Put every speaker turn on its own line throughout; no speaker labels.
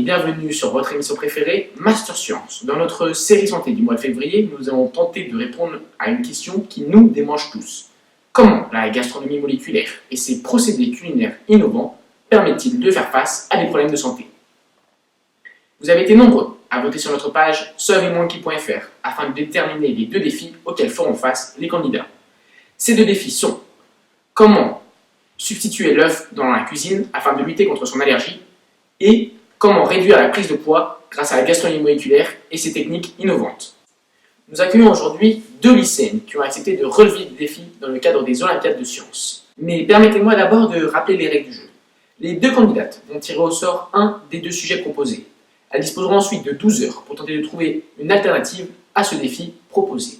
bienvenue sur votre émission préférée, Master Science. Dans notre série santé du mois de février, nous allons tenter de répondre à une question qui nous démange tous. Comment la gastronomie moléculaire et ses procédés culinaires innovants permettent-ils de faire face à des problèmes de santé? Vous avez été nombreux à voter sur notre page surveymonkey.fr afin de déterminer les deux défis auxquels feront face les candidats. Ces deux défis sont: comment substituer l'œuf dans la cuisine afin de lutter contre son allergie, et comment réduire la prise de poids grâce à la gastronomie moléculaire et ses techniques innovantes. Nous accueillons aujourd'hui deux lycéennes qui ont accepté de relever le défi dans le cadre des Olympiades de sciences. Mais permettez-moi d'abord de rappeler les règles du jeu. Les deux candidates vont tirer au sort un des deux sujets proposés. Elles disposeront ensuite de 12 heures pour tenter de trouver une alternative à ce défi proposé.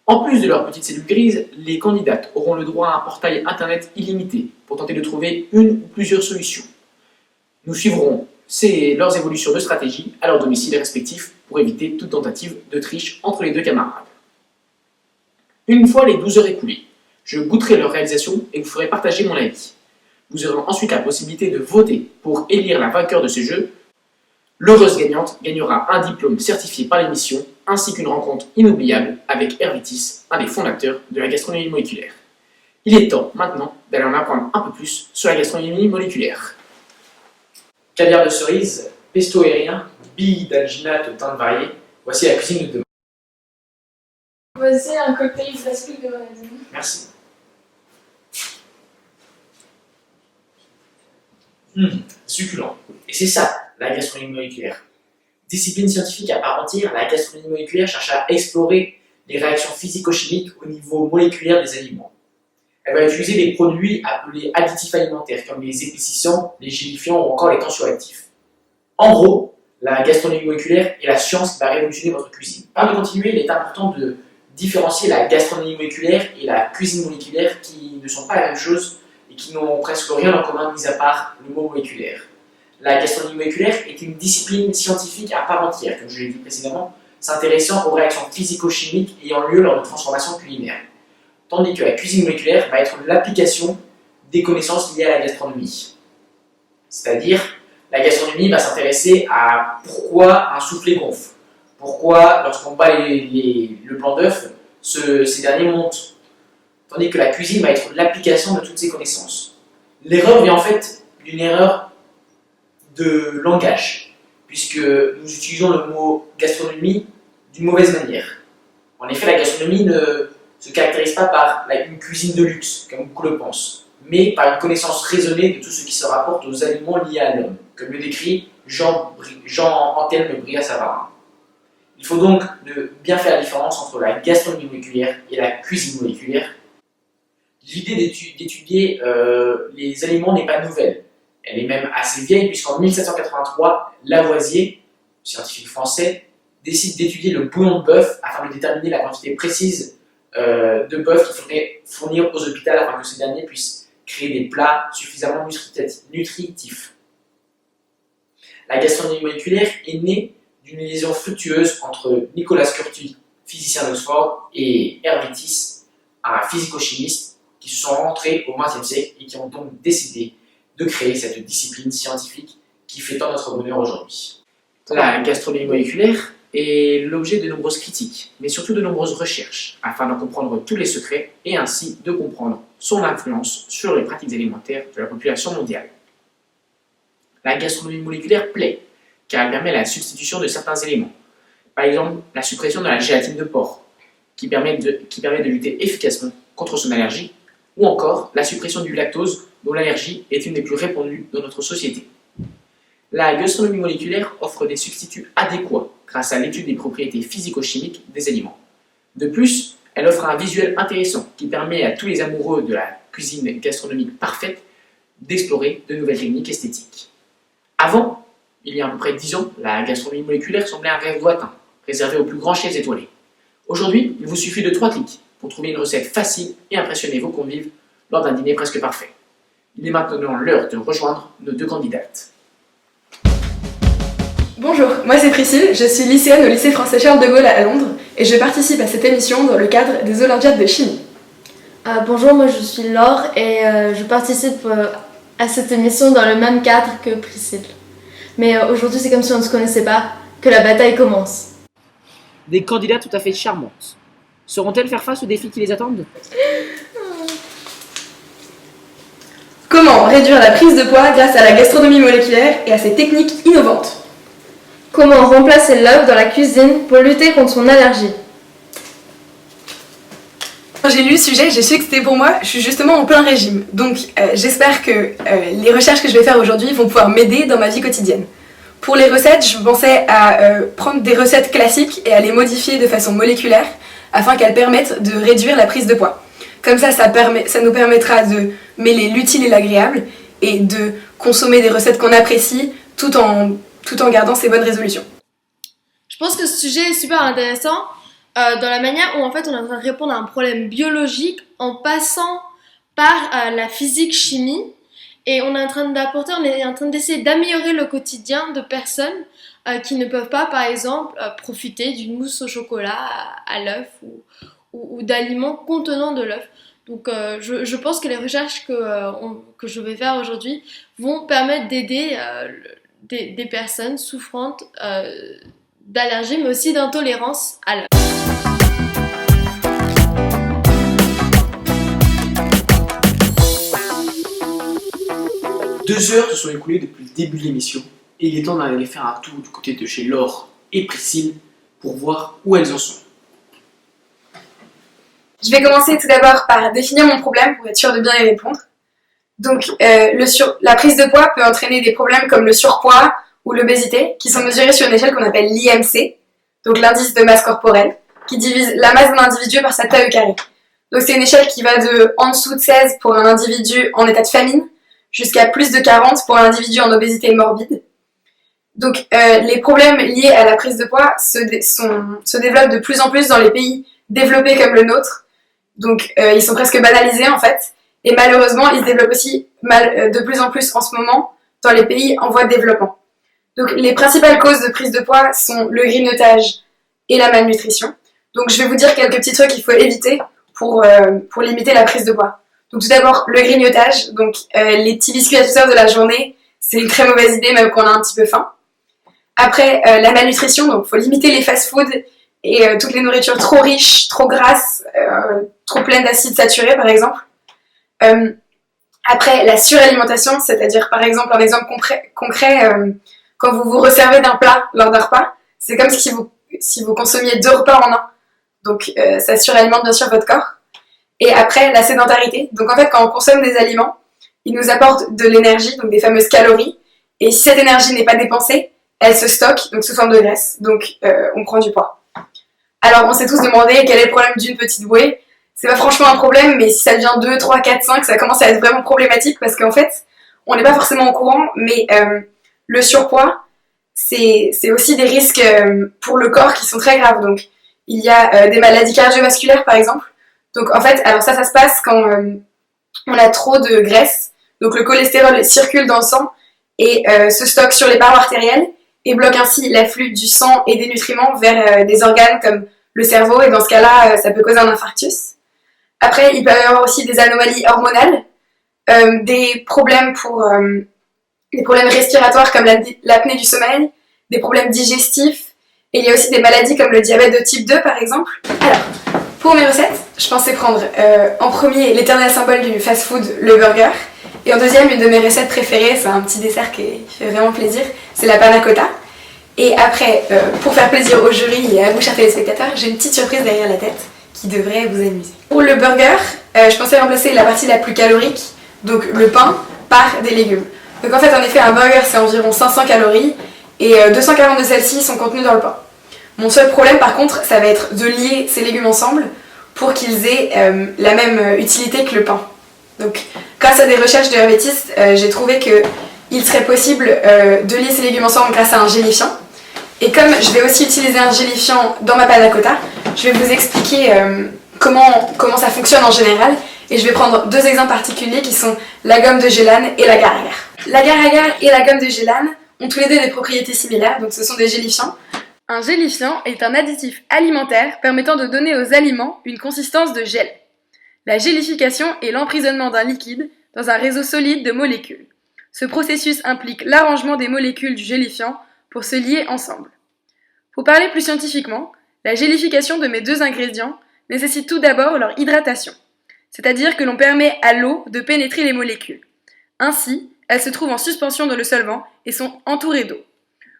En plus de leur petite cellule grise, les candidates auront le droit à un portail internet illimité pour tenter de trouver une ou plusieurs solutions. Nous suivrons leurs évolutions de stratégie à leur domicile respectif pour éviter toute tentative de triche entre les deux camarades. Une fois les 12 heures écoulées, je goûterai leur réalisation et vous ferai partager mon avis. Vous aurez ensuite la possibilité de voter pour élire la vainqueur de ce jeu. L'heureuse gagnante gagnera un diplôme certifié par l'émission ainsi qu'une rencontre inoubliable avec Hervitis, un des fondateurs de la gastronomie moléculaire. Il est temps maintenant d'aller en apprendre un peu plus sur la gastronomie moléculaire. Caviar de cerise, pesto aérien, billes d'alginate de teintes variées, voici la cuisine de demain.
Voici un cocktail classique de grenadine.
Merci. Succulent. Et c'est ça, la gastronomie moléculaire. Discipline scientifique à part entière, la gastronomie moléculaire cherche à explorer les réactions physico-chimiques au niveau moléculaire des aliments. Elle va utiliser des produits appelés additifs alimentaires, comme les épaississants, les gélifiants ou encore les tensioactifs. En gros, la gastronomie moléculaire est la science qui va révolutionner votre cuisine. Avant de continuer, il est important de différencier la gastronomie moléculaire et la cuisine moléculaire, qui ne sont pas la même chose et qui n'ont presque rien en commun, mis à part le mot moléculaire. La gastronomie moléculaire est une discipline scientifique à part entière, comme je l'ai dit précédemment, s'intéressant aux réactions physico-chimiques ayant lieu lors de transformations culinaires. Tandis que la cuisine moléculaire va être l'application des connaissances liées à la gastronomie. C'est-à-dire, la gastronomie va s'intéresser à pourquoi un soufflet gonfle, pourquoi lorsqu'on bat le blanc d'œuf, ces derniers montent. Tandis que la cuisine va être l'application de toutes ces connaissances. L'erreur vient en fait d'une erreur de langage, puisque nous utilisons le mot gastronomie d'une mauvaise manière. En effet, la gastronomie ne se caractérise pas par une cuisine de luxe, comme beaucoup le pensent, mais par une connaissance raisonnée de tout ce qui se rapporte aux aliments liés à l'homme, comme le décrit Jean-Anthelme Brillat-Savarin. Il faut donc bien faire la différence entre la gastronomie moléculaire et la cuisine moléculaire. L'idée d'étudier les aliments n'est pas nouvelle. Elle est même assez vieille, puisqu'en 1783, Lavoisier, scientifique français, décide d'étudier le bouillon de bœuf afin de déterminer la quantité précise de bœuf qu'il faudrait fournir aux hôpitaux afin que ces derniers puissent créer des plats suffisamment nutritifs. La gastronomie moléculaire est née d'une liaison fructueuse entre Nicolas Curti, physicien d'Oxford, et Hervitis, un physico-chimiste, qui se sont rencontrés au XXe siècle et qui ont donc décidé de créer cette discipline scientifique qui fait tant notre bonheur aujourd'hui. La gastronomie moléculaire est l'objet de nombreuses critiques, mais surtout de nombreuses recherches, afin d'en comprendre tous les secrets et ainsi de comprendre son influence sur les pratiques alimentaires de la population mondiale. La gastronomie moléculaire plaît, car elle permet la substitution de certains éléments. Par exemple, la suppression de la gélatine de porc, qui permet de lutter efficacement contre son allergie, ou encore la suppression du lactose, dont l'allergie est une des plus répandues dans notre société. La gastronomie moléculaire offre des substituts adéquats grâce à l'étude des propriétés physico-chimiques des aliments. De plus, elle offre un visuel intéressant qui permet à tous les amoureux de la cuisine gastronomique parfaite d'explorer de nouvelles techniques esthétiques. Avant, il y a à peu près 10 ans, la gastronomie moléculaire semblait un rêve lointain, réservé aux plus grands chefs étoilés. Aujourd'hui, il vous suffit de 3 clics pour trouver une recette facile et impressionner vos convives lors d'un dîner presque parfait. Il est maintenant l'heure de rejoindre nos deux candidates.
Bonjour, moi c'est Priscille, je suis lycéenne au lycée français Charles de Gaulle à Londres et je participe à cette émission dans le cadre des Olympiades de chimie.
Bonjour, moi je suis Laure et je participe à cette émission dans le même cadre que Priscille. Mais aujourd'hui, c'est comme si on ne se connaissait pas, que la bataille commence.
Des candidats tout à fait charmantes. Sauront-elles faire face aux défis qui les attendent?
Comment réduire la prise de poids grâce à la gastronomie moléculaire et à ses techniques innovantes?
Comment remplacer l'œuf dans la cuisine pour lutter contre son allergie?
Quand j'ai lu le sujet, j'ai su que c'était pour moi, je suis justement en plein régime. Donc j'espère que les recherches que je vais faire aujourd'hui vont pouvoir m'aider dans ma vie quotidienne. Pour les recettes, je pensais à prendre des recettes classiques et à les modifier de façon moléculaire afin qu'elles permettent de réduire la prise de poids. Comme ça nous permettra de mêler l'utile et l'agréable et de consommer des recettes qu'on apprécie tout en gardant ses bonnes résolutions.
Je pense que ce sujet est super intéressant dans la manière où en fait on est en train de répondre à un problème biologique en passant par la physique-chimie et on est en train d'essayer d'améliorer le quotidien de personnes qui ne peuvent pas par exemple profiter d'une mousse au chocolat à l'œuf ou d'aliments contenant de l'œuf. Donc je pense que les recherches que je vais faire aujourd'hui vont permettre d'aider des personnes souffrantes d'allergie mais aussi d'intolérance à l'œuf.
2 heures se sont écoulées depuis le début de l'émission et il est temps d'aller faire un tour du côté de chez Laure et Priscille pour voir où elles en sont.
Je vais commencer tout d'abord par définir mon problème pour être sûr de bien y répondre. Donc la prise de poids peut entraîner des problèmes comme le surpoids ou l'obésité qui sont mesurés sur une échelle qu'on appelle l'IMC, donc l'indice de masse corporelle, qui divise la masse d'un individu par sa taille au carré. Donc c'est une échelle qui va de en dessous de 16 pour un individu en état de famine jusqu'à plus de 40 pour un individu en obésité morbide. Donc les problèmes liés à la prise de poids se développent de plus en plus dans les pays développés comme le nôtre. Donc ils sont presque banalisés en fait. Et malheureusement, ils se développent aussi de plus en plus en ce moment dans les pays en voie de développement. Donc les principales causes de prise de poids sont le grignotage et la malnutrition. Donc je vais vous dire quelques petits trucs qu'il faut éviter pour limiter la prise de poids. Donc tout d'abord, le grignotage. Donc les petits biscuits à toute heure de la journée, c'est une très mauvaise idée même quand on a un petit peu faim. Après, la malnutrition, donc il faut limiter les fast-foods et toutes les nourritures trop riches, trop grasses, trop pleines d'acides saturés par exemple. Après, la suralimentation, c'est-à-dire par exemple, un exemple concret, quand vous vous resservez d'un plat lors d'un repas, c'est comme si vous consommiez 2 repas en un. Donc ça suralimente bien sûr votre corps. Et après, la sédentarité. Donc en fait, quand on consomme des aliments, ils nous apportent de l'énergie, donc des fameuses calories. Et si cette énergie n'est pas dépensée, elle se stocke, donc sous forme de graisse. Donc on prend du poids. Alors on s'est tous demandé quel est le problème d'une petite bouée. C'est pas franchement un problème, mais si ça devient 2, 3, 4, 5, ça commence à être vraiment problématique parce qu'en fait, on n'est pas forcément au courant, mais le surpoids, c'est aussi des risques pour le corps qui sont très graves. Donc il y a des maladies cardiovasculaires par exemple. Donc en fait, alors ça se passe quand on a trop de graisse. Donc le cholestérol circule dans le sang et se stocke sur les parois artérielles et bloque ainsi l'afflux du sang et des nutriments vers des organes comme le cerveau. Et dans ce cas-là, ça peut causer un infarctus. Après, il peut y avoir aussi des anomalies hormonales, des problèmes respiratoires comme l'apnée du sommeil, des problèmes digestifs, et il y a aussi des maladies comme le diabète de type 2 par exemple. Alors, pour mes recettes, je pensais prendre en premier l'éternel symbole du fast-food, le burger, et en deuxième, une de mes recettes préférées, c'est un petit dessert qui fait vraiment plaisir, c'est la panna cotta. Et après, pour faire plaisir au jury et à vous chers téléspectateurs, j'ai une petite surprise derrière la tête qui devrait vous amuser. Pour le burger, je pensais remplacer la partie la plus calorique, donc le pain, par des légumes. Donc en fait, en effet, un burger c'est environ 500 calories et 240 de celles-ci sont contenues dans le pain. Mon seul problème par contre, ça va être de lier ces légumes ensemble pour qu'ils aient la même utilité que le pain. Donc grâce à des recherches de hermétistes, j'ai trouvé qu'il serait possible de lier ces légumes ensemble grâce à un gélifiant. Et comme je vais aussi utiliser un gélifiant dans ma panna cotta, je vais vous expliquer comment ça fonctionne en général. Et je vais prendre 2 exemples particuliers qui sont la gomme de Gélane et l'agar-agar. L'agar-agar et la gomme de Gélane ont tous les deux des propriétés similaires, donc ce sont des gélifiants. Un gélifiant est un additif alimentaire permettant de donner aux aliments une consistance de gel. La gélification est l'emprisonnement d'un liquide dans un réseau solide de molécules. Ce processus implique l'arrangement des molécules du gélifiant pour se lier ensemble. Pour parler plus scientifiquement, la gélification de mes deux ingrédients nécessite tout d'abord leur hydratation, c'est-à-dire que l'on permet à l'eau de pénétrer les molécules. Ainsi, elles se trouvent en suspension dans le solvant et sont entourées d'eau.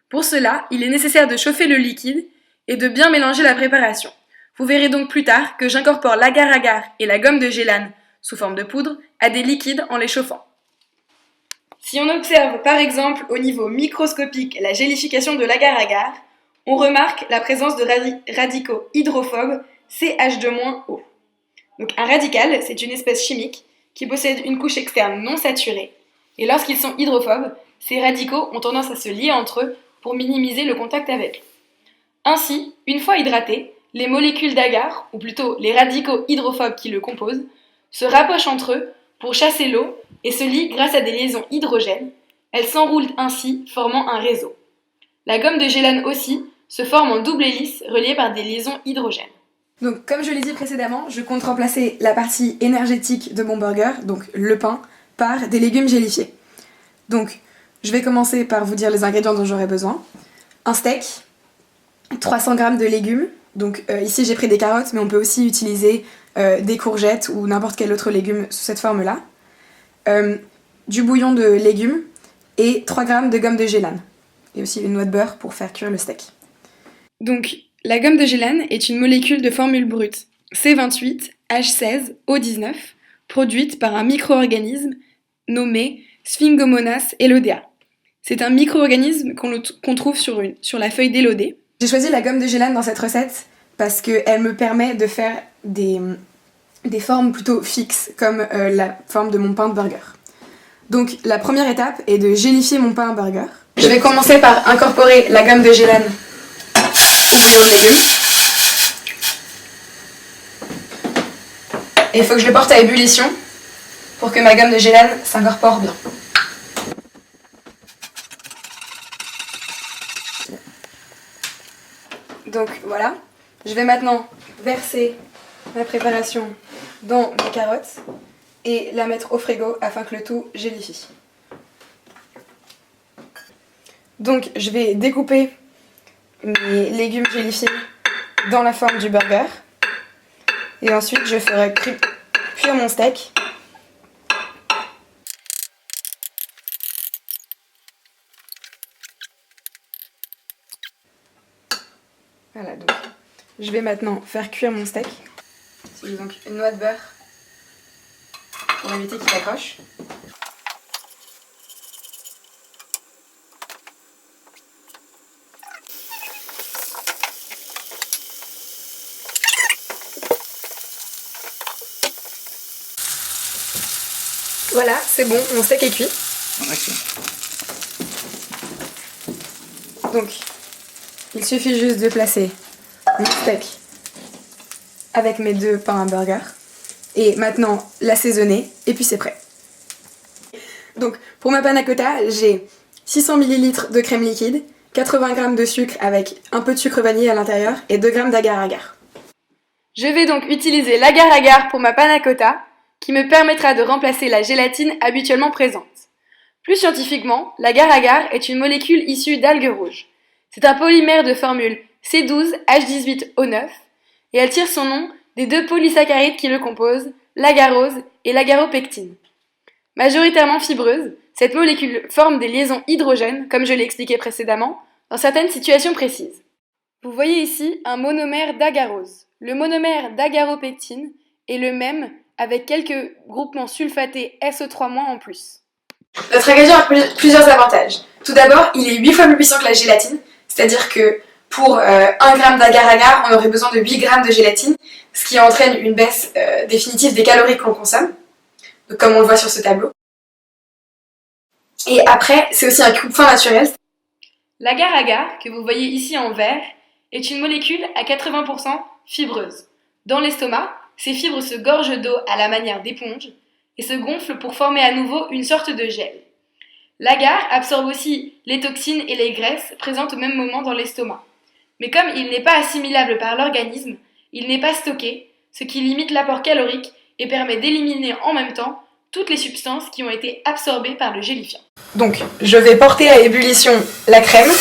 Pour cela, il est nécessaire de chauffer le liquide et de bien mélanger la préparation. Vous verrez donc plus tard que j'incorpore l'agar-agar et la gomme de gélane sous forme de poudre à des liquides en les chauffant. Si on observe par exemple au niveau microscopique la gélification de l'agar-agar, on remarque la présence de radicaux hydrophobes CH2-O. Donc un radical, c'est une espèce chimique qui possède une couche externe non saturée, et lorsqu'ils sont hydrophobes, ces radicaux ont tendance à se lier entre eux pour minimiser le contact avec eux. Ainsi, une fois hydratés, les molécules d'agar, ou plutôt les radicaux hydrophobes qui le composent, se rapprochent entre eux pour chasser l'eau et se lient grâce à des liaisons hydrogènes. Elles s'enroulent ainsi, formant un réseau. La gomme de gélane aussi se forme en double hélice reliée par des liaisons hydrogènes. Donc, comme je l'ai dit précédemment, je compte remplacer la partie énergétique de mon burger, donc le pain, par des légumes gélifiés. Donc, je vais commencer par vous dire les ingrédients dont j'aurai besoin. Un steak, 300 g de légumes, donc ici j'ai pris des carottes, mais on peut aussi utiliser des courgettes ou n'importe quel autre légume sous cette forme-là. Du bouillon de légumes et 3 g de gomme de gélane. Et aussi une noix de beurre pour faire cuire le steak. Donc, la gomme de gélane est une molécule de formule brute C28H16O19 produite par un micro-organisme nommé Sphingomonas elodea. C'est un micro-organisme qu'on trouve sur la feuille d'élodée. J'ai choisi la gomme de gélane dans cette recette parce qu'elle me permet de faire des formes plutôt fixes, comme la forme de mon pain de burger. Donc la première étape est de gélifier mon pain à burger. Je vais commencer par incorporer la gomme de gélane au bouillon de légumes. Et il faut que je le porte à ébullition pour que ma gomme de gélane s'incorpore bien. Donc voilà, je vais maintenant verser ma préparation dans mes carottes et la mettre au frigo afin que le tout gélifie. Donc je vais découper mes légumes gélifiés dans la forme du burger et ensuite je ferai cuire mon steak. Voilà, donc je vais maintenant faire cuire mon steak. C'est donc une noix de beurre pour éviter qu'il accroche. Voilà, c'est bon, mon steak est cuit.
Ok.
Donc, il suffit juste de placer mon steak avec mes deux pains à burger et maintenant l'assaisonner et puis c'est prêt. Donc, pour ma panna cotta, j'ai 600 ml de crème liquide, 80 g de sucre avec un peu de sucre vanillé à l'intérieur et 2 g d'agar-agar. Je vais donc utiliser l'agar-agar pour ma panna cotta qui me permettra de remplacer la gélatine habituellement présente. Plus scientifiquement, l'agar-agar est une molécule issue d'algues rouges. C'est un polymère de formule C12H18O9 et elle tire son nom des deux polysaccharides qui le composent, l'agarose et l'agaropectine. Majoritairement fibreuse, cette molécule forme des liaisons hydrogènes, comme je l'ai expliqué précédemment, dans certaines situations précises. Vous voyez ici un monomère d'agarose. Le monomère d'agaropectine est le même avec quelques groupements sulfatés SO3- en plus. Notre ingrédient a plusieurs avantages. Tout d'abord, il est 8 fois plus puissant que la gélatine, c'est-à-dire que pour 1 g d'agar-agar, on aurait besoin de 8 g de gélatine, ce qui entraîne une baisse définitive des calories que l'on consomme, donc comme on le voit sur ce tableau. Et après, c'est aussi un coupe-faim naturel. L'agar-agar, que vous voyez ici en vert, est une molécule à 80% fibreuse. Dans l'estomac, ces fibres se gorgent d'eau à la manière d'éponge et se gonflent pour former à nouveau une sorte de gel. L'agar absorbe aussi les toxines et les graisses présentes au même moment dans l'estomac. Mais comme il n'est pas assimilable par l'organisme, il n'est pas stocké, ce qui limite l'apport calorique et permet d'éliminer en même temps toutes les substances qui ont été absorbées par le gélifiant. Donc, je vais porter à ébullition la crème.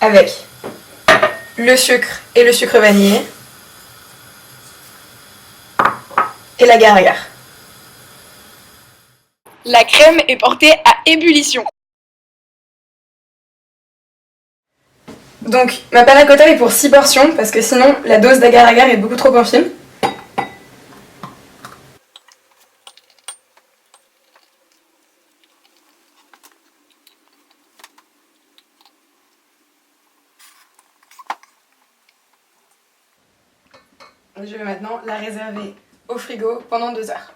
Avec le sucre et le sucre vanillé et l'agar-agar. La crème est portée à ébullition. Donc, ma panna cotta est pour 6 portions parce que sinon la dose d'agar-agar est beaucoup trop infime. Je vais maintenant la réserver au frigo pendant 2 heures.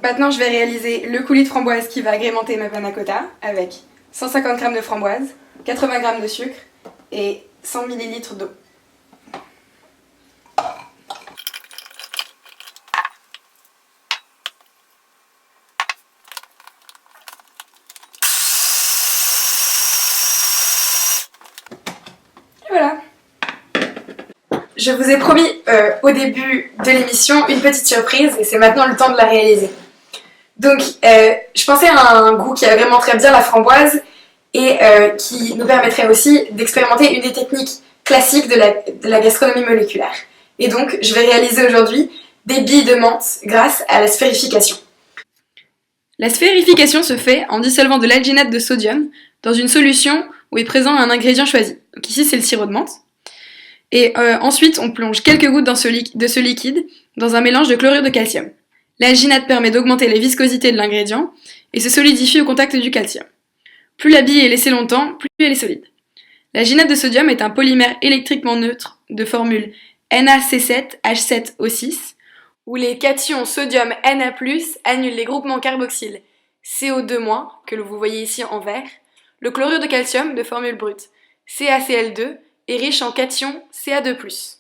Maintenant, je vais réaliser le coulis de framboise qui va agrémenter ma panna cotta avec 150 g de framboise, 80 g de sucre et 100 ml d'eau. Et voilà. Je vous ai promis au début de l'émission une petite surprise et c'est maintenant le temps de la réaliser. Donc, je pensais à un goût qui a vraiment très bien la framboise et qui nous permettrait aussi d'expérimenter une des techniques classiques de la gastronomie moléculaire. Et donc, je vais réaliser aujourd'hui des billes de menthe grâce à la sphérification. La sphérification se fait en dissolvant de l'alginate de sodium dans une solution où est présent un ingrédient choisi. Donc ici, c'est le sirop de menthe. Et ensuite, on plonge quelques gouttes de ce liquide dans un mélange de chlorure de calcium. L'alginate permet d'augmenter la viscosité de l'ingrédient et se solidifie au contact du calcium. Plus la bille est laissée longtemps, plus elle est solide. L'alginate de sodium est un polymère électriquement neutre de formule NaC7H7O6 où les cations sodium Na+, annulent les groupements carboxyles CO2-, que vous voyez ici en vert. Le chlorure de calcium de formule brute CaCl2 est riche en cation Ca2+.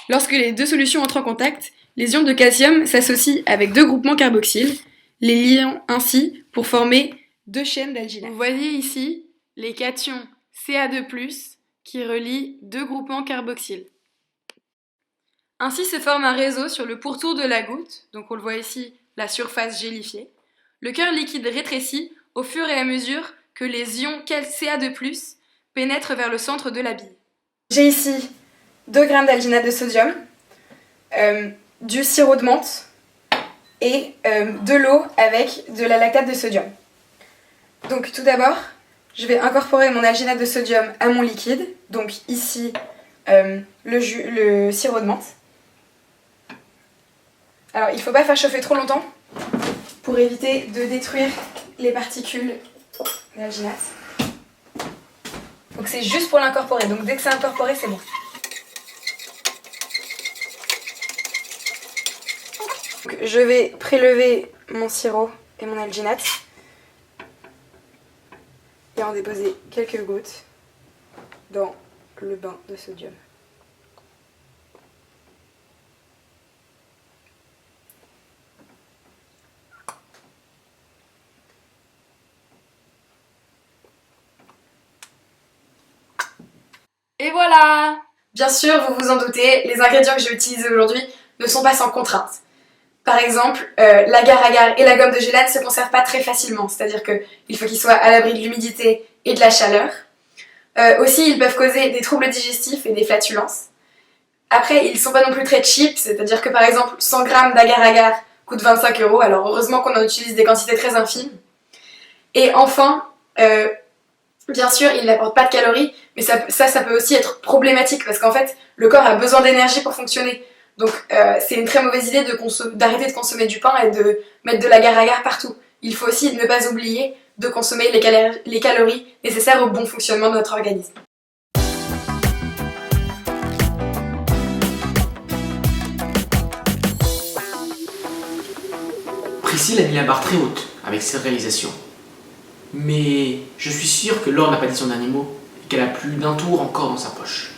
Lorsque les deux solutions entrent en contact, les ions de calcium s'associent avec 2 groupements carboxyles, les liant ainsi pour former 2 chaînes d'alginate. Vous voyez ici les cations Ca2+, qui relient 2 groupements carboxyles. Ainsi se forme un réseau sur le pourtour de la goutte, donc on le voit ici, la surface gélifiée. Le cœur liquide rétrécit au fur et à mesure que les ions Ca2+, pénètrent vers le centre de la bille. J'ai ici 2 g d'alginate de sodium, du sirop de menthe et de l'eau avec de la lactate de sodium. Donc tout d'abord, je vais incorporer mon alginate de sodium à mon liquide, donc ici le sirop de menthe. Alors il ne faut pas faire chauffer trop longtemps pour éviter de détruire les particules d'alginate. Donc c'est juste pour l'incorporer, donc dès que c'est incorporé, c'est bon. Donc, je vais prélever mon sirop et mon alginate et en déposer quelques gouttes dans le bain de sodium. Et voilà! Bien sûr, vous vous en doutez, les ingrédients que j'ai utilisés aujourd'hui ne sont pas sans contrainte. Par exemple, l'agar-agar et la gomme de gélane ne se conservent pas très facilement, c'est-à-dire qu'il faut qu'ils soient à l'abri de l'humidité et de la chaleur. Aussi, ils peuvent causer des troubles digestifs et des flatulences. Après, ils ne sont pas non plus très cheap, c'est-à-dire que par exemple, 100 g d'agar-agar coûte 25 €, alors heureusement qu'on en utilise des quantités très infimes. Et enfin, bien sûr, ils n'apportent pas de calories, mais ça peut aussi être problématique parce qu'en fait, le corps a besoin d'énergie pour fonctionner. Donc c'est une très mauvaise idée d'arrêter de consommer du pain et de mettre de l'agar-agar partout. Il faut aussi ne pas oublier de consommer les calories nécessaires au bon fonctionnement de notre organisme.
Priscille a mis la barre très haute avec cette réalisation. Mais je suis sûr que Laure n'a pas dit son dernier mot et qu'elle a plus d'un tour encore dans sa poche.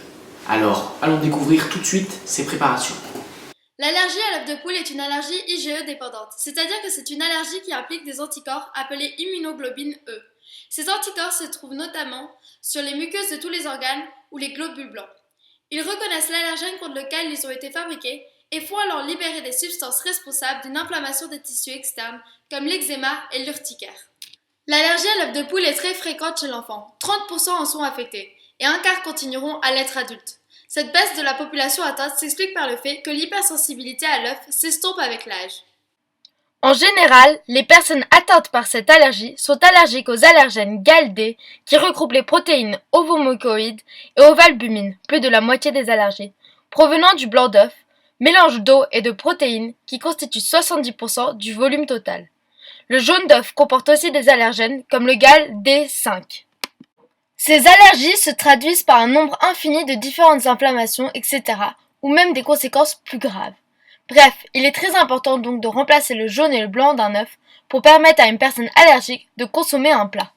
Alors, allons découvrir tout de suite ses préparations.
L'allergie à l'œuf de poule est une allergie IgE dépendante, c'est-à-dire que c'est une allergie qui implique des anticorps appelés immunoglobine E. Ces anticorps se trouvent notamment sur les muqueuses de tous les organes ou les globules blancs. Ils reconnaissent l'allergène contre lequel ils ont été fabriqués et font alors libérer des substances responsables d'une inflammation des tissus externes comme l'eczéma et l'urticaire. L'allergie à l'œuf de poule est très fréquente chez l'enfant, 30% en sont affectés et un quart continueront à l'être adulte. Cette baisse de la population atteinte s'explique par le fait que l'hypersensibilité à l'œuf s'estompe avec l'âge.
En général, les personnes atteintes par cette allergie sont allergiques aux allergènes GAL-D qui regroupent les protéines ovomucoïdes et ovalbumine, plus de la moitié des allergies, provenant du blanc d'œuf, mélange d'eau et de protéines qui constituent 70% du volume total. Le jaune d'œuf comporte aussi des allergènes comme le GAL-D5. Ces allergies se traduisent par un nombre infini de différentes inflammations, etc., ou même des conséquences plus graves. Bref, il est très important donc de remplacer le jaune et le blanc d'un œuf pour permettre à une personne allergique de consommer un plat.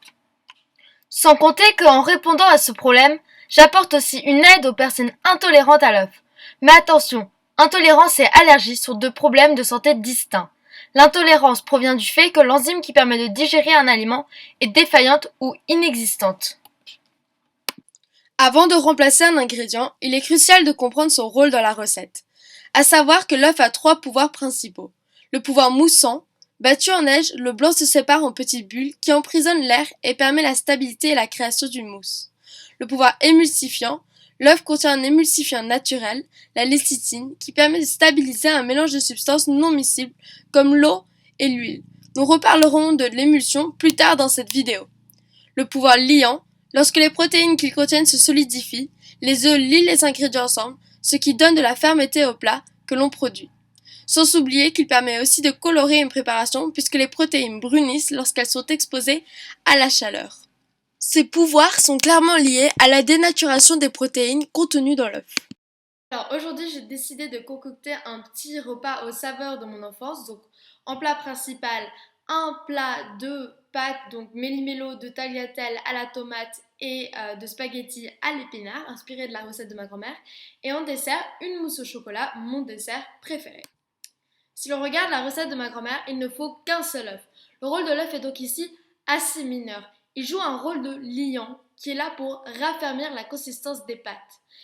Sans compter qu'en répondant à ce problème, j'apporte aussi une aide aux personnes intolérantes à l'œuf. Mais attention, intolérance et allergie sont deux problèmes de santé distincts. L'intolérance provient du fait que l'enzyme qui permet de digérer un aliment est défaillante ou inexistante.
Avant de remplacer un ingrédient, il est crucial de comprendre son rôle dans la recette. À savoir que l'œuf a 3 pouvoirs principaux. Le pouvoir moussant, battu en neige, le blanc se sépare en petites bulles qui emprisonnent l'air et permet la stabilité et la création d'une mousse. Le pouvoir émulsifiant, l'œuf contient un émulsifiant naturel, la lécithine, qui permet de stabiliser un mélange de substances non miscibles comme l'eau et l'huile. Nous reparlerons de l'émulsion plus tard dans cette vidéo. Le pouvoir liant, lorsque les protéines qu'ils contiennent se solidifient, les œufs lient les ingrédients ensemble, ce qui donne de la fermeté au plat que l'on produit. Sans oublier qu'il permet aussi de colorer une préparation puisque les protéines brunissent lorsqu'elles sont exposées à la chaleur. Ces pouvoirs sont clairement liés à la dénaturation des protéines contenues dans l'œuf. Alors aujourd'hui, j'ai décidé de concocter un petit repas aux saveurs de mon enfance. Donc en plat principal, un plat de pâtes, donc méli-mélo de tagliatelle à la tomate et de spaghettis à l'épinard, inspiré de la recette de ma grand-mère. Et en dessert, une mousse au chocolat, mon dessert préféré. Si l'on regarde la recette de ma grand-mère, il ne faut qu'un seul œuf. Le rôle de l'œuf est donc ici assez mineur. Il joue un rôle de liant qui est là pour raffermir la consistance des pâtes.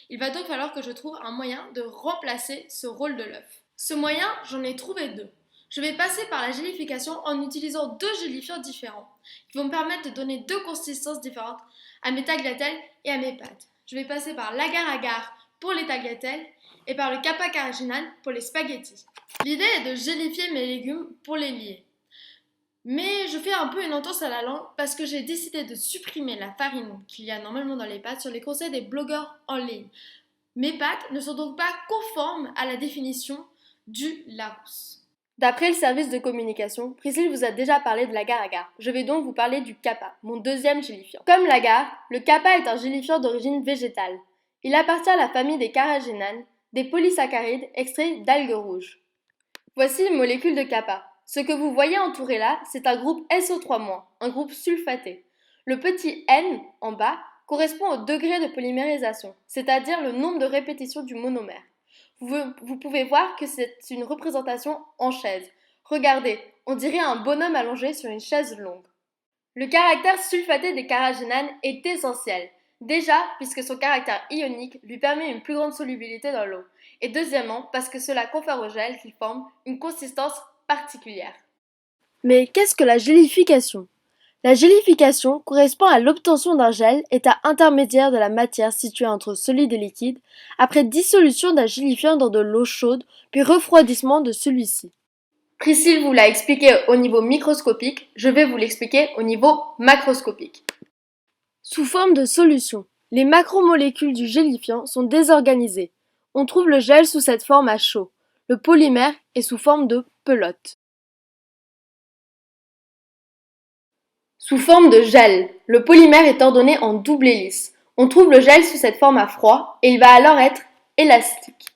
Il va donc falloir que je trouve un moyen de remplacer ce rôle de l'œuf. Ce moyen, j'en ai trouvé 2. Je vais passer par la gélification en utilisant 2 gélifiants différents qui vont me permettre de donner 2 consistances différentes à mes tagliatelles et à mes pâtes. Je vais passer par l'agar-agar pour les tagliatelles et par le kappa caraginane pour les spaghettis. L'idée est de gélifier mes légumes pour les lier. Mais je fais un peu une entorse à la langue parce que j'ai décidé de supprimer la farine qu'il y a normalement dans les pâtes sur les conseils des blogueurs en ligne. Mes pâtes ne sont donc pas conformes à la définition du Larousse. D'après le service de communication, Priscille vous a déjà parlé de l'agar-agar. Je vais donc vous parler du kappa, mon deuxième gélifiant. Comme l'agar, le kappa est un gélifiant d'origine végétale. Il appartient à la famille des carragénanes, des polysaccharides extraits d'algues rouges. Voici les molécules de kappa. Ce que vous voyez entouré là, c'est un groupe SO3-, un groupe sulfaté. Le petit N, en bas, correspond au degré de polymérisation, c'est-à-dire le nombre de répétitions du monomère. Vous pouvez voir que c'est une représentation en chaise. Regardez, on dirait un bonhomme allongé sur une chaise longue. Le caractère sulfaté des carragénanes est essentiel. Déjà, puisque son caractère ionique lui permet une plus grande solubilité dans l'eau. Et deuxièmement, parce que cela confère au gel qu'il forme une consistance particulière. Mais qu'est-ce que la gélification ? La gélification correspond à l'obtention d'un gel, état intermédiaire de la matière située entre solide et liquide, après dissolution d'un gélifiant dans de l'eau chaude, puis refroidissement de celui-ci. Priscille vous l'a expliqué au niveau microscopique, je vais vous l'expliquer au niveau macroscopique. Sous forme de solution, les macromolécules du gélifiant sont désorganisées. On trouve le gel sous cette forme à chaud. Le polymère est sous forme de pelote. Sous forme de gel, le polymère est ordonné en double hélice. On trouve le gel sous cette forme à froid et il va alors être élastique.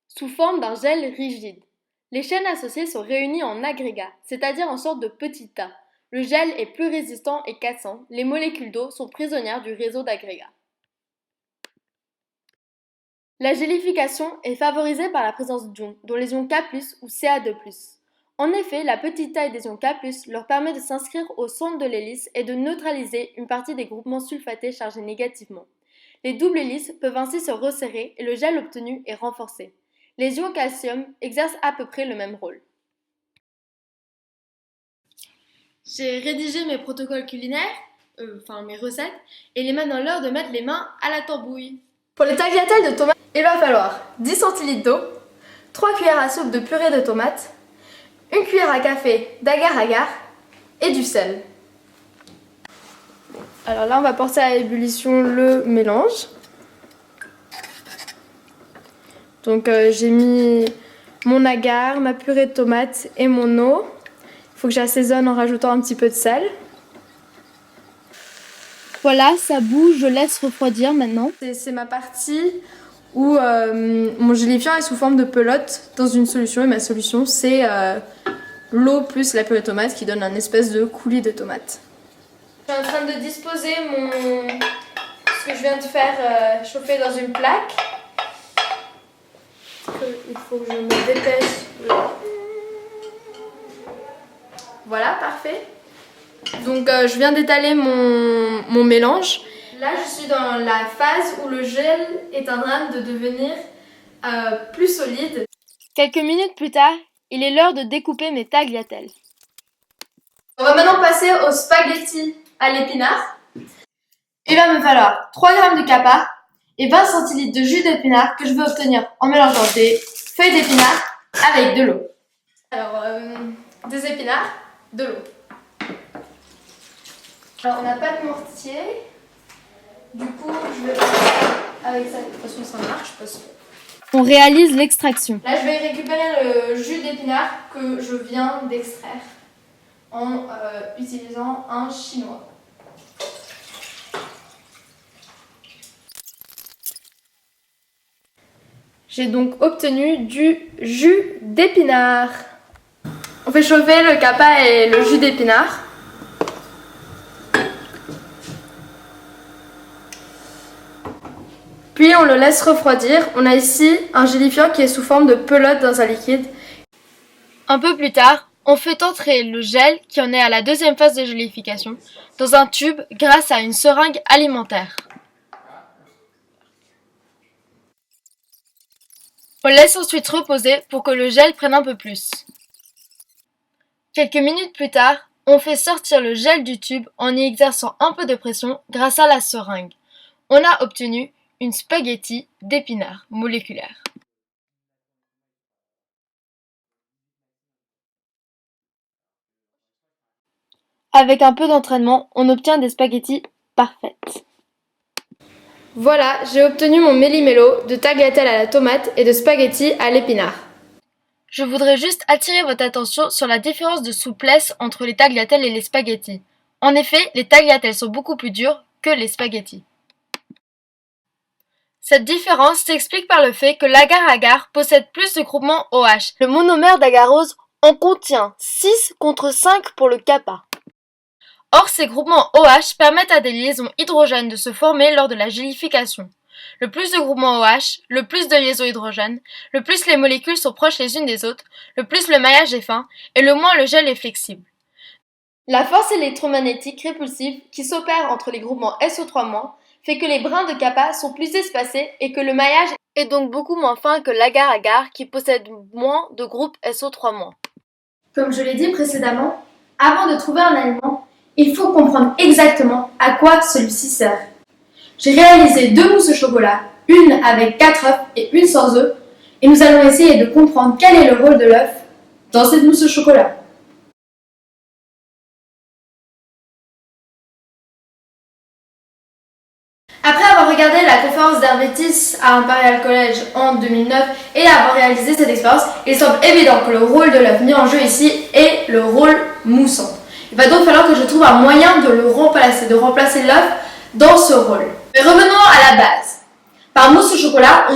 Sous forme d'un gel rigide. Les chaînes associées sont réunies en agrégats, c'est-à-dire en sorte de petits tas. Le gel est plus résistant et cassant, les molécules d'eau sont prisonnières du réseau d'agrégats. La gélification est favorisée par la présence d'ions, dont les ions K+, ou Ca2+. En effet, la petite taille des ions K+, leur permet de s'inscrire au centre de l'hélice et de neutraliser une partie des groupements sulfatés chargés négativement. Les doubles hélices peuvent ainsi se resserrer et le gel obtenu est renforcé. Les ions calcium exercent à peu près le même rôle. J'ai rédigé mes protocoles culinaires, mes recettes, et il est maintenant l'heure de mettre les mains à la tambouille.
Pour les tagliatelles de tomates, il va falloir 10 centilitres d'eau, 3 cuillères à soupe de purée de tomates, 1 cuillère à café d'agar-agar et du sel. Alors là, on va porter à ébullition le mélange. Donc j'ai mis mon agar, ma purée de tomates et mon eau. Il faut que j'assaisonne en rajoutant un petit peu de sel.
Voilà, ça bouge, je laisse refroidir maintenant.
C'est ma partie où mon gélifiant est sous forme de pelote dans une solution. Et ma solution, c'est l'eau plus la purée de tomate qui donne un espèce de coulis de tomate. Je suis en train de disposer ce que je viens de faire chauffer dans une plaque. Il faut que je me dépêche. Voilà, parfait. Donc je viens d'étaler mon mélange. Là, je suis dans la phase où le gel est en train de devenir plus solide.
Quelques minutes plus tard, il est l'heure de découper mes tagliatelles.
On va maintenant passer aux spaghettis à l'épinard. Il va me falloir 3 g de capa et 20 centilitres de jus d'épinard que je vais obtenir en mélangeant des feuilles d'épinard avec de l'eau. Alors, des épinards, de l'eau. Alors, on n'a pas de mortier. Du coup, je vais passer avec ça. De toute façon, ça marche parce que...
On réalise l'extraction.
Là, je vais récupérer le jus d'épinard que je viens d'extraire en utilisant un chinois. J'ai donc obtenu du jus d'épinard. On fait chauffer le capa et le jus d'épinard. Puis on le laisse refroidir. On a ici un gélifiant qui est sous forme de pelote dans un liquide.
Un peu plus tard, on fait entrer le gel, qui en est à la deuxième phase de gélification, dans un tube grâce à une seringue alimentaire. On laisse ensuite reposer pour que le gel prenne un peu plus. Quelques minutes plus tard, on fait sortir le gel du tube en y exerçant un peu de pression grâce à la seringue. On a obtenu une spaghetti d'épinards moléculaire. Avec un peu d'entraînement, on obtient des spaghettis parfaites.
Voilà, j'ai obtenu mon méli-mélo de tagliatelle à la tomate et de spaghettis à l'épinard.
Je voudrais juste attirer votre attention sur la différence de souplesse entre les tagliatelles et les spaghettis. En effet, les tagliatelles sont beaucoup plus dures que les spaghettis. Cette différence s'explique par le fait que l'agar-agar possède plus de groupements OH. Le monomère d'agarose en contient 6 contre 5 pour le kappa. Or, ces groupements OH permettent à des liaisons hydrogènes de se former lors de la gélification. Le plus de groupements OH, le plus de liaisons hydrogènes, le plus les molécules sont proches les unes des autres, le plus le maillage est fin et le moins le gel est flexible.
La force électromagnétique répulsive qui s'opère entre les groupements SO3- fait que les brins de kappa sont plus espacés et que le maillage
est donc beaucoup moins fin que l'agar-agar qui possède moins de groupes SO3-.
Comme je l'ai dit précédemment, avant de trouver un aliment, il faut comprendre exactement à quoi celui-ci sert. J'ai réalisé 2 mousses au chocolat, une avec 4 œufs et une sans œufs, et nous allons essayer de comprendre quel est le rôle de l'œuf dans cette mousse au chocolat. Après avoir regardé la conférence d'Hervétis à Imperial College en 2009 et avoir réalisé cette expérience, il semble évident que le rôle de l'œuf mis en jeu ici est le rôle moussant. Il va donc falloir que je trouve un moyen de le remplacer, de remplacer l'œuf dans ce rôle. Mais revenons à la base. Par mousse au chocolat,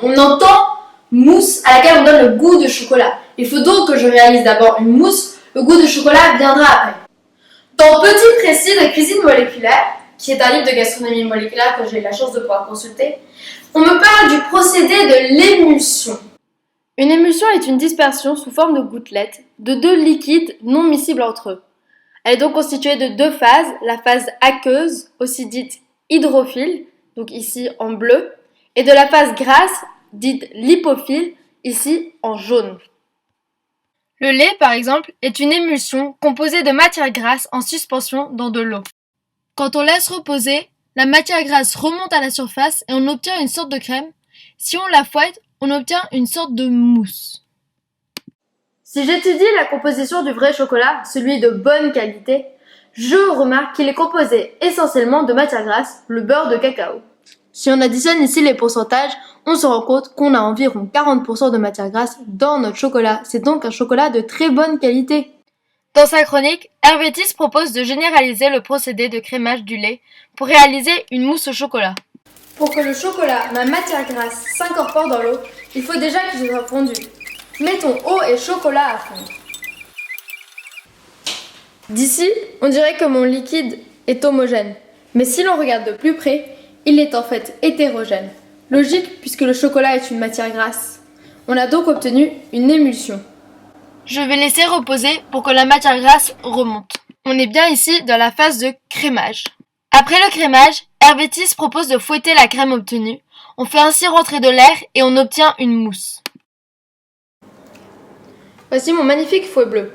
on entend mousse à laquelle on donne le goût de chocolat. Il faut donc que je réalise d'abord une mousse, le goût de chocolat viendra après. Dans Petit précis de cuisine moléculaire, qui est un livre de gastronomie moléculaire que j'ai eu la chance de pouvoir consulter, on me parle du procédé de l'émulsion.
Une émulsion est une dispersion sous forme de gouttelettes de deux liquides non miscibles entre eux. Elle est donc constituée de deux phases, la phase aqueuse, aussi dite hydrophile, donc ici en bleu, et de la phase grasse, dite lipophile, ici en jaune.
Le lait, par exemple, est une émulsion composée de matière grasse en suspension dans de l'eau. Quand on laisse reposer, la matière grasse remonte à la surface et on obtient une sorte de crème. Si on la fouette, on obtient une sorte de mousse.
Si j'étudie la composition du vrai chocolat, celui de bonne qualité, je remarque qu'il est composé essentiellement de matière grasse, le beurre de cacao. Si on additionne ici les pourcentages, on se rend compte qu'on a environ 40% de matière grasse dans notre chocolat. C'est donc un chocolat de très bonne qualité.
Dans sa chronique, Hervétis propose de généraliser le procédé de crémage du lait pour réaliser une mousse au chocolat.
Pour que le chocolat, ma matière grasse, s'incorpore dans l'eau, il faut déjà qu'il soit fondu. Mettons eau et chocolat à fondre.
D'ici, on dirait que mon liquide est homogène. Mais si l'on regarde de plus près, il est en fait hétérogène. Logique puisque le chocolat est une matière grasse. On a donc obtenu une émulsion.
Je vais laisser reposer pour que la matière grasse remonte. On est bien ici dans la phase de crémage. Après le crémage, Hervétis propose de fouetter la crème obtenue. On fait ainsi rentrer de l'air et on obtient une mousse.
Voici mon magnifique fouet bleu.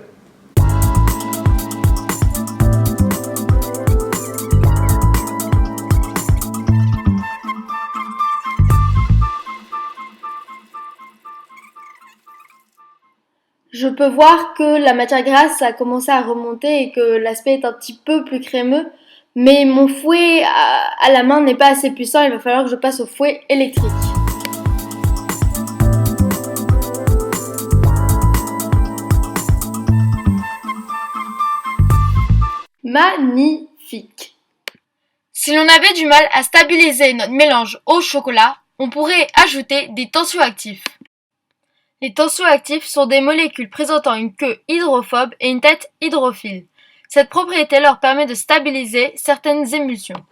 Je peux voir que la matière grasse a commencé à remonter et que l'aspect est un petit peu plus crémeux, mais mon fouet à la main n'est pas assez puissant, il va falloir que je passe au fouet électrique. Magnifique!
Si l'on avait du mal à stabiliser notre mélange au chocolat, on pourrait ajouter des tensioactifs. Les tensioactifs sont des molécules présentant une queue hydrophobe et une tête hydrophile. Cette propriété leur permet de stabiliser certaines émulsions.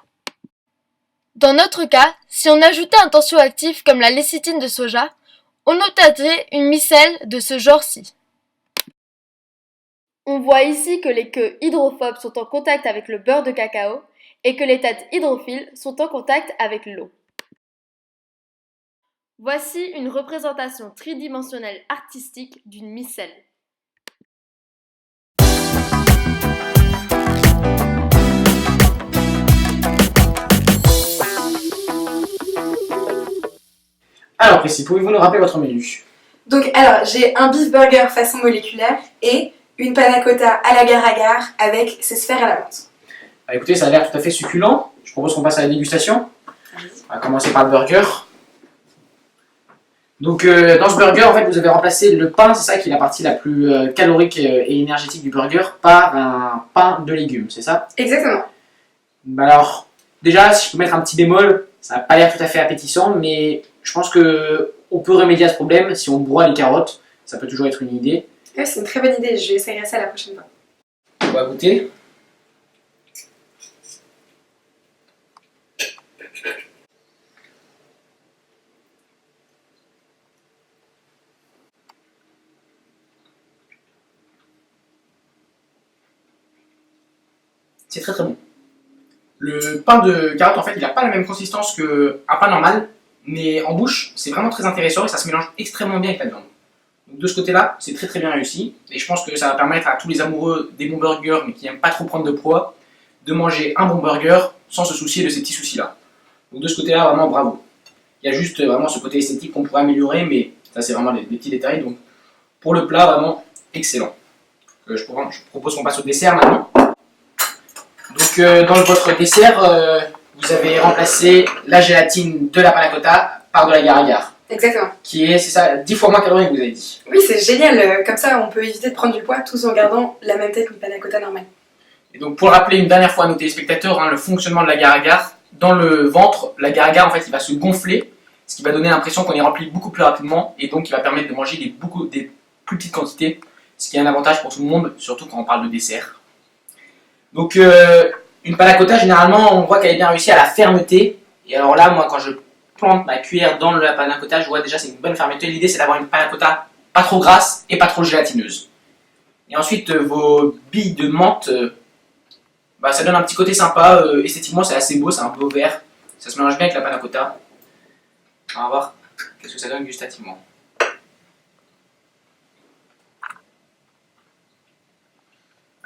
Dans notre cas, si on ajoutait un tensioactif comme la lécithine de soja, on obtiendrait une micelle de ce genre-ci.
On voit ici que les queues hydrophobes sont en contact avec le beurre de cacao et que les têtes hydrophiles sont en contact avec l'eau. Voici une représentation tridimensionnelle artistique d'une micelle.
Alors, Priscille, pouvez-vous nous rappeler votre menu?
Donc, alors, j'ai un beef burger façon moléculaire et une panna cotta à l'agar-agar avec ses sphères à la menthe.
Ah, écoutez, ça a l'air tout à fait succulent. Je propose qu'on passe à la dégustation. On va commencer par le burger. Donc, dans ce burger, en fait, vous avez remplacé le pain, c'est ça qui est la partie la plus calorique et énergétique du burger, par un pain de légumes, c'est ça?
Exactement.
Alors, déjà, si je peux mettre un petit bémol, ça n'a pas l'air tout à fait appétissant, mais je pense qu'on peut remédier à ce problème si on broie les carottes. Ça peut toujours être une idée.
Ouais, c'est une très bonne idée, je vais essayer ça la prochaine fois.
On va goûter. C'est très très bon. Le pain de carotte, en fait, il n'a pas la même consistance qu'un pain normal, mais en bouche, c'est vraiment très intéressant et ça se mélange extrêmement bien avec la viande. Donc de ce côté-là, c'est très très bien réussi et je pense que ça va permettre à tous les amoureux des bons burgers mais qui n'aiment pas trop prendre de poids de manger un bon burger sans se soucier de ces petits soucis-là. Donc de ce côté-là, vraiment bravo. Il y a juste vraiment ce côté esthétique qu'on pourrait améliorer, mais ça c'est vraiment des petits détails. Donc pour le plat, vraiment excellent. Je propose qu'on passe au dessert maintenant. Donc dans votre dessert, vous avez remplacé la gélatine de la panna cotta par de l'agar-agar.
Exactement.
Qui est, c'est ça, 10 fois moins calorique, vous avez dit.
Oui, c'est génial, comme ça on peut éviter de prendre du poids tout en gardant la même tête qu'une panna cotta normale.
Et donc pour rappeler une dernière fois à nos téléspectateurs, le fonctionnement de l'agar-agar, dans le ventre, l'agar-agar en fait il va se gonfler, ce qui va donner l'impression qu'on est rempli beaucoup plus rapidement et donc il va permettre de manger des plus petites quantités, ce qui est un avantage pour tout le monde, surtout quand on parle de dessert. Donc Une panna cotta, généralement, on voit qu'elle est bien réussie à la fermeté. Et alors là, moi, quand je plante ma cuillère dans la panna cotta, je vois déjà c'est une bonne fermeté. L'idée, c'est d'avoir une panna cotta pas trop grasse et pas trop gélatineuse. Et ensuite, vos billes de menthe, ça donne un petit côté sympa. Esthétiquement, c'est assez beau, c'est un beau vert. Ça se mélange bien avec la panna cotta. On va voir qu'est-ce que ça donne gustativement.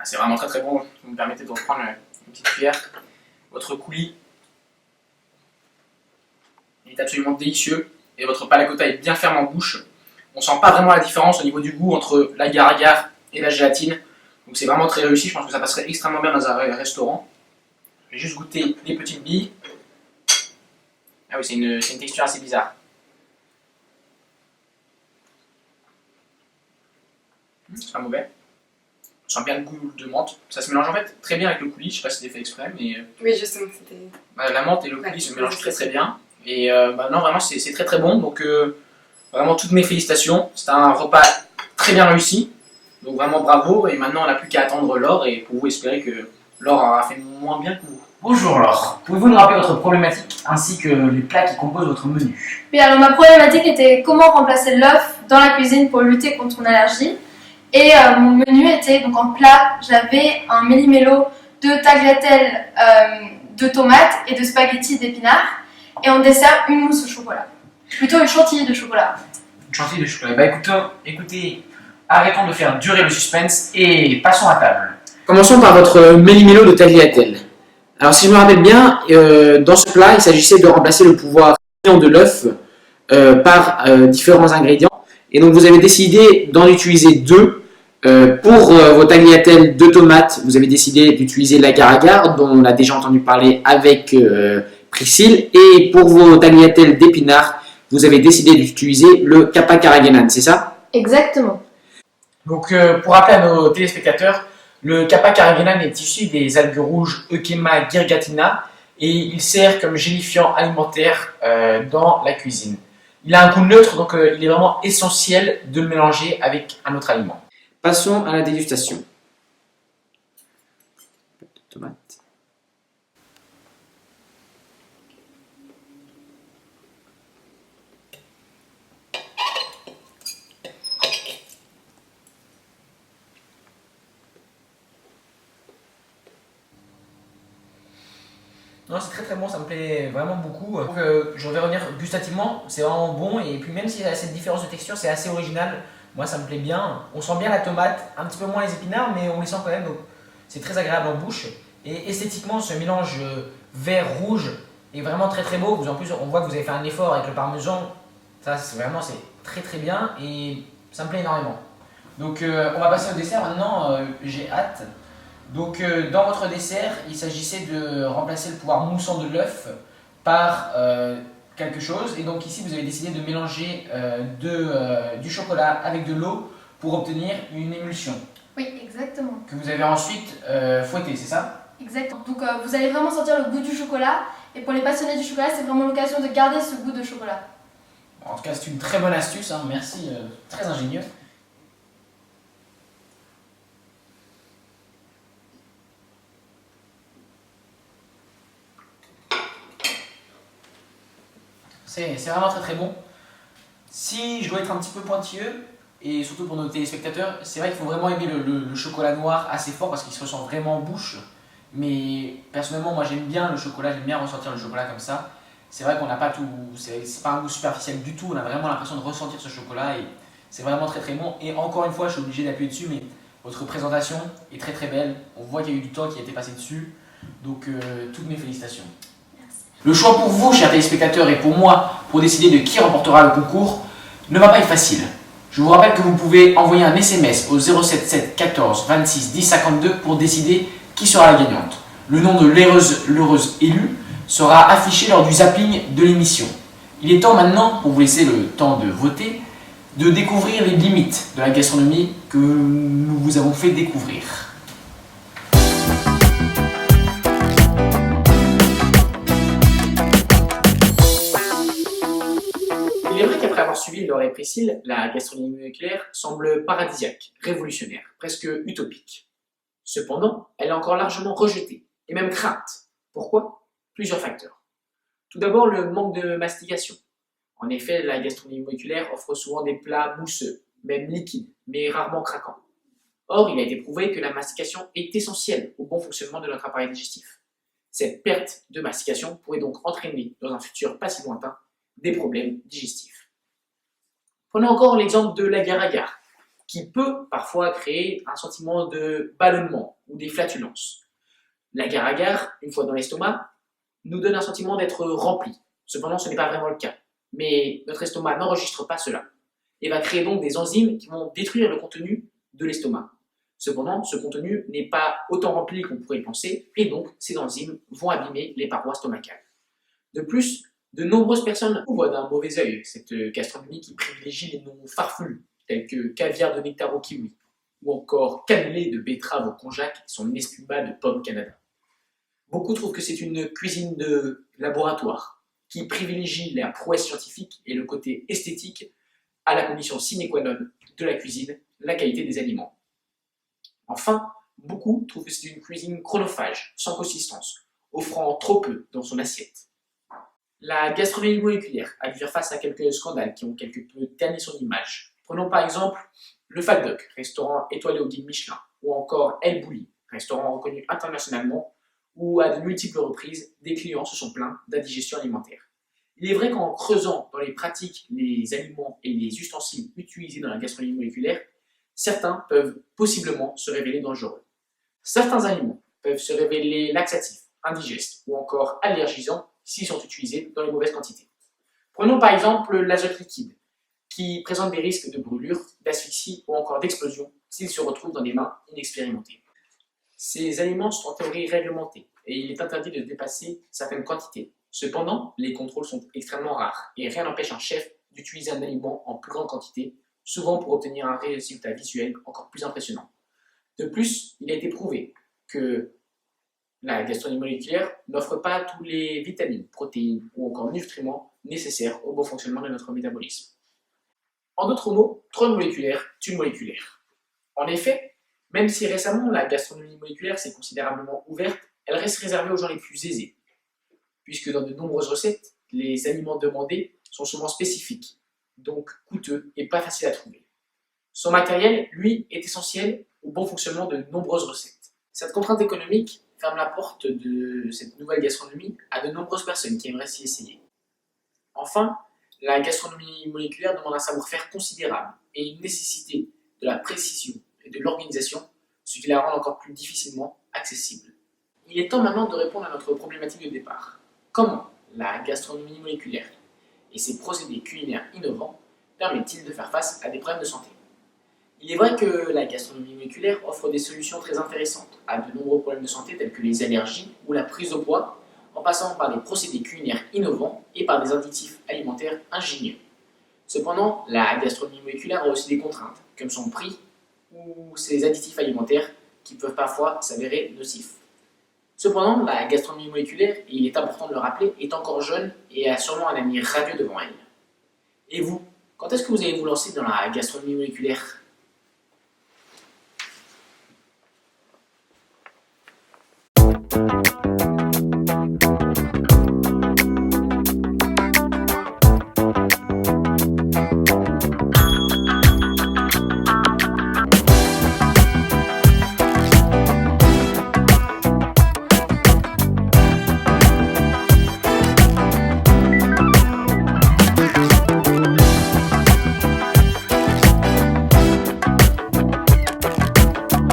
C'est vraiment très très bon. Vous me permettez de reprendre une petite cuillère. Votre coulis il est absolument délicieux et votre panna cotta est bien ferme en bouche. On sent pas vraiment la différence au niveau du goût entre l'agar-agar et la gélatine. Donc c'est vraiment très réussi. Je pense que ça passerait extrêmement bien dans un restaurant. Je vais juste goûter les petites billes. Ah oui, c'est une texture assez bizarre. C'est pas mauvais. On sent bien le goût de menthe. Ça se mélange en fait très bien avec le coulis. Je sais pas si c'était fait exprès, mais
Oui, justement, c'était...
la menthe et le coulis se mélangent très très bien. Et non, vraiment, c'est très très bon. Donc, vraiment, toutes mes félicitations. C'était un repas très bien réussi. Donc, vraiment bravo. Et maintenant, on n'a plus qu'à attendre Laure. Et pour vous, espérer que Laure aura fait moins bien que vous. Bonjour Laure. Pouvez-vous nous rappeler votre problématique ainsi que les plats qui composent votre menu?
Oui, alors ma problématique était comment remplacer l'œuf dans la cuisine pour lutter contre mon allergie. Et mon menu était, donc en plat, j'avais un méli-mélo de tagliatelle de tomates et de spaghettis d'épinards. Et en dessert, une mousse au chocolat. Plutôt une chantilly de chocolat.
Une chantilly de chocolat. Écoutez, arrêtons de faire durer le suspense et passons à table. Commençons par votre méli-mélo de tagliatelle. Alors si je me rappelle bien, dans ce plat, il s'agissait de remplacer le pouvoir de l'œuf par différents ingrédients. Et donc vous avez décidé d'en utiliser deux. Pour vos tagliatelles de tomates, vous avez décidé d'utiliser l'agar-agar, dont on a déjà entendu parler avec Priscille. Et pour vos tagliatelles d'épinards, vous avez décidé d'utiliser le Kappa Karaghenan, c'est ça?
Exactement.
Donc pour rappeler à nos téléspectateurs, le Kappa Karaghenan est issu des algues rouges Euchema girgatina et il sert comme gélifiant alimentaire dans la cuisine. Il a un goût neutre, donc il est vraiment essentiel de le mélanger avec un autre aliment. Passons à la dégustation. Tomate. Non, c'est très très bon, ça me plaît vraiment beaucoup. Donc, je vais revenir gustativement, c'est vraiment bon et puis même s'il y a cette différence de texture, c'est assez original. Moi ça me plaît bien, on sent bien la tomate, un petit peu moins les épinards mais on les sent quand même, donc c'est très agréable en bouche. Et esthétiquement ce mélange vert-rouge est vraiment très très beau, en plus on voit que vous avez fait un effort avec le parmesan, ça c'est très très bien et ça me plaît énormément. Donc on va passer au dessert maintenant, j'ai hâte. Donc dans votre dessert il s'agissait de remplacer le pouvoir moussant de l'œuf par quelque chose et donc ici vous avez décidé de mélanger du chocolat avec de l'eau pour obtenir une émulsion.
Oui, exactement.
Que vous avez ensuite fouetté, c'est ça?
Exactement. Donc vous allez vraiment sentir le goût du chocolat et pour les passionnés du chocolat, c'est vraiment l'occasion de garder ce goût de chocolat.
En tout cas, c'est une très bonne astuce, hein. Merci, très ingénieux. C'est vraiment très très bon. Si je dois être un petit peu pointilleux, et surtout pour nos téléspectateurs, c'est vrai qu'il faut vraiment aimer le chocolat noir assez fort parce qu'il se ressent vraiment en bouche. Mais personnellement, moi j'aime bien le chocolat, j'aime bien ressentir le chocolat comme ça. C'est vrai qu'on n'a pas tout, c'est pas un goût superficiel du tout, on a vraiment l'impression de ressentir ce chocolat et c'est vraiment très très bon. Et encore une fois, je suis obligé d'appuyer dessus, mais votre présentation est très très belle. On voit qu'il y a eu du temps qui a été passé dessus, donc toutes mes félicitations. Le choix pour vous, chers téléspectateurs, et pour moi, pour décider de qui remportera le concours, ne va pas être facile. Je vous rappelle que vous pouvez envoyer un SMS au 077 14 26 10 52 pour décider qui sera la gagnante. Le nom de l'heureuse élue sera affiché lors du zapping de l'émission. Il est temps maintenant, pour vous laisser le temps de voter, de découvrir les limites de la gastronomie que nous vous avons fait découvrir. Il est vrai qu'après avoir suivi Laure et Priscille, la gastronomie moléculaire semble paradisiaque, révolutionnaire, presque utopique. Cependant, elle est encore largement rejetée. et même crainte. Pourquoi? Plusieurs facteurs. Tout d'abord, le manque de mastication. En effet, la gastronomie moléculaire offre souvent des plats mousseux, même liquides, mais rarement craquants. Or, il a été prouvé que la mastication est essentielle au bon fonctionnement de notre appareil digestif. Cette perte de mastication pourrait donc entraîner, dans un futur pas si lointain, des problèmes digestifs. Prenons encore l'exemple de l'agar-agar, qui peut parfois créer un sentiment de ballonnement ou des flatulences. L'agar-agar, une fois dans l'estomac, nous donne un sentiment d'être rempli. Cependant, ce n'est pas vraiment le cas. Mais notre estomac n'enregistre pas cela et va créer donc des enzymes qui vont détruire le contenu de l'estomac. Cependant, ce contenu n'est pas autant rempli qu'on pourrait le penser et donc ces enzymes vont abîmer les parois stomacales. De plus, de nombreuses personnes voient d'un mauvais œil cette gastronomie qui privilégie les noms farfelus tels que caviar de nectar au kiwi ou encore cannelé de betterave au konjac et son espuma de pomme Canada. Beaucoup trouvent que c'est une cuisine de laboratoire qui privilégie la prouesse scientifique et le côté esthétique à la condition sine qua non de la cuisine, la qualité des aliments. Enfin, beaucoup trouvent que c'est une cuisine chronophage, sans consistance, offrant trop peu dans son assiette. La gastronomie moléculaire a dû faire face à quelques scandales qui ont quelque peu terni son image. Prenons par exemple le Fat Duck, restaurant étoilé au guide Michelin, ou encore El Bulli, restaurant reconnu internationalement, où à de multiples reprises, des clients se sont plaints d'indigestion alimentaire. Il est vrai qu'en creusant dans les pratiques, les aliments et les ustensiles utilisés dans la gastronomie moléculaire, certains peuvent possiblement se révéler dangereux. Certains aliments peuvent se révéler laxatifs, indigestes ou encore allergisants s'ils sont utilisés dans les mauvaises quantités. Prenons par exemple l'azote liquide, qui présente des risques de brûlure, d'asphyxie ou encore d'explosion s'il se retrouve dans des mains inexpérimentées. Ces aliments sont en théorie réglementés et il est interdit de dépasser certaines quantités. Cependant, les contrôles sont extrêmement rares et rien n'empêche un chef d'utiliser un aliment en plus grande quantité, souvent pour obtenir un résultat visuel encore plus impressionnant. De plus, il a été prouvé que la gastronomie moléculaire n'offre pas tous les vitamines, protéines ou encore nutriments nécessaires au bon fonctionnement de notre métabolisme. En d'autres mots, trop de moléculaire tue moléculaire. En effet, même si récemment la gastronomie moléculaire s'est considérablement ouverte, elle reste réservée aux gens les plus aisés, puisque dans de nombreuses recettes, les aliments demandés sont souvent spécifiques, donc coûteux et pas faciles à trouver. Son matériel, lui, est essentiel au bon fonctionnement de nombreuses recettes. Cette contrainte économique ferme la porte de cette nouvelle gastronomie à de nombreuses personnes qui aimeraient s'y essayer. Enfin, la gastronomie moléculaire demande un savoir-faire considérable et une nécessité de la précision et de l'organisation, ce qui la rend encore plus difficilement accessible. Il est temps maintenant de répondre à notre problématique de départ. Comment la gastronomie moléculaire et ses procédés culinaires innovants permettent-ils de faire face à des problèmes de santé? Il est vrai que la gastronomie moléculaire offre des solutions très intéressantes à de nombreux problèmes de santé tels que les allergies ou la prise de poids, en passant par des procédés culinaires innovants et par des additifs alimentaires ingénieux. Cependant, la gastronomie moléculaire a aussi des contraintes, comme son prix ou ses additifs alimentaires qui peuvent parfois s'avérer nocifs. Cependant, la gastronomie moléculaire, et il est important de le rappeler, est encore jeune et a sûrement un avenir radieux devant elle. Et vous, quand est-ce que vous allez vous lancer dans la gastronomie moléculaire?